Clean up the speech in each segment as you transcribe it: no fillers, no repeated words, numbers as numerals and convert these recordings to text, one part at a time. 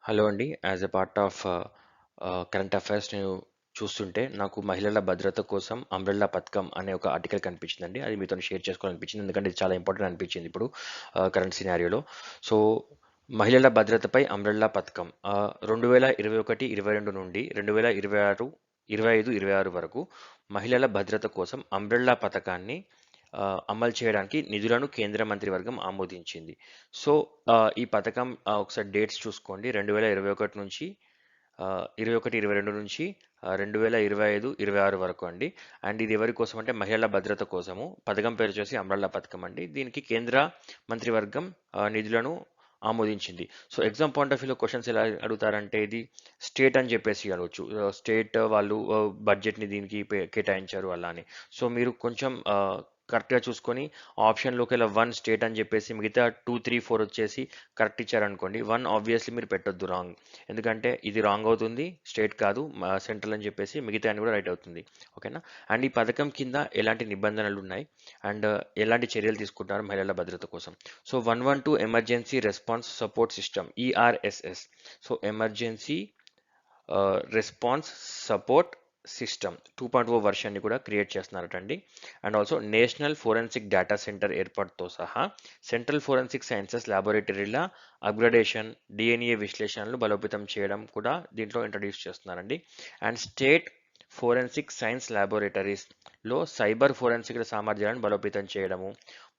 Hello అండి. As a part of current affairs నేను చూస్తుంటే నాకు మహిళల భద్రత కోసం అంబ్రెల్లా పథకం అనే ఒక ఆర్టికల్ కనిపించిందండి. అది మీతోని షేర్ చేసుకోవాలనిపించింది. ఎందుకంటే ఇది చాలా ఇంపార్టెంట్ అనిపించింది ఇప్పుడు కరెంట్ సినారియోలో. సో, మహిళల భద్రతపై అంబ్రెల్లా పథకం 2021, 22 నుండి 2026, 25, 26 వరకు మహిళల భద్రత కోసం అంబ్రెల్లా పథకాన్ని అమలు చేయడానికి నిధులను కేంద్ర మంత్రివర్గం ఆమోదించింది. సో, ఈ పథకం ఒకసారి డేట్స్ చూసుకోండి. 2021 నుంచి 21, 22 నుంచి 2025, 26 వరకు అండి. అండ్ ఇది ఎవరి కోసం అంటే మహిళల భద్రత కోసము. పథకం పేరు వచ్చేసి అంబ్రెల్లా పథకం అండి. దీనికి కేంద్ర మంత్రివర్గం నిధులను ఆమోదించింది. సో, ఎగ్జామ్ పాయింట్ ఆఫ్ వ్యూలో క్వెషన్స్ ఎలా అడుగుతారంటే ఇది స్టేట్ అని చెప్పేసి అడగొచ్చు. స్టేట్ వాళ్ళు బడ్జెట్‌ని దీనికి కేటాయించారు అలా అని. సో, మీరు కొంచెం కరెక్ట్‌గా చూసుకొని ఆప్షన్‌లోకి ఇలా 1 స్టేట్ అని చెప్పేసి మిగతా 2, 3, 4 వచ్చేసి కరెక్ట్ ఇచ్చారనుకోండి. 1 ఆబ్వియస్‌లీ మీరు పెట్టొద్దు రాంగ్. ఎందుకంటే ఇది రాంగ్ అవుతుంది. స్టేట్ కాదు సెంట్రల్ అని చెప్పేసి మిగతాయన్ని కూడా రైట్ అవుతుంది. ఓకేనా? అండ్ ఈ పథకం కింద ఎలాంటి నిబంధనలు ఉన్నాయి? అండ్ ఎలాంటి చర్యలు తీసుకుంటారు మహిళల భద్రత కోసం? So, 112 emergency response support system ERSS. So, emergency response support system 2.0 వర్షన్ని కూడా క్రియేట్ చేస్తున్నారటండి. And also national forensic data centre ఏర్పాటుతో సహా సెంట్రల్ ఫోరెన్సిక్ సైన్సెస్ ల్యాబొరేటరీల అప్గ్రేడేషన్, డిఎన్ఏ విశ్లేషణలు బలోపేతం చేయడం కూడా దీంట్లో ఇంట్రడ్యూస్ చేస్తున్నారండి. అండ్ స్టేట్ ఫోరెన్సిక్ సైన్స్ ల్యాబొరేటరీస్లో సైబర్ ఫోరెన్సిక్ సామర్థ్యాలను బలోపేతం చేయడము,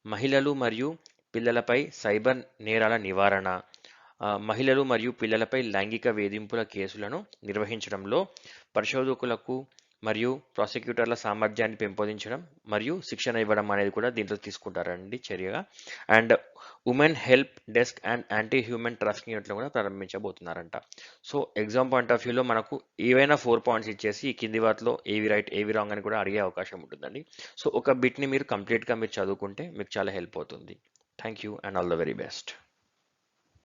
మహిళలు మరియు పిల్లలపై సైబర్ నేరాల నివారణ, మహిళలు మరియు పిల్లలపై లైంగిక వేధింపుల కేసులను నిర్వహించడంలో పరిశోధకులకు మరియు ప్రాసిక్యూటర్ల సామర్థ్యాన్ని పెంపొందించడం మరియు శిక్షణ ఇవ్వడం అనేది కూడా దీంట్లో తీసుకుంటారండి చర్యగా. And women help desk and anti human trafficking యూనిట్లు కూడా ప్రారంభించబోతున్నారంట. సో, ఎగ్జామ్ పాయింట్ ఆఫ్ వ్యూలో మనకు ఏవైనా 4 పాయింట్స్ ఇచ్చేసి ఈ కింది వాటిలో ఏవి రైట్ ఏవి రాంగ్ అని కూడా అడిగే అవకాశం ఉంటుందండి. సో, ఒక బిట్ని మీరు కంప్లీట్గా మీరు చదువుకుంటే మీకు చాలా హెల్ప్ అవుతుంది. Thank you and all the very best.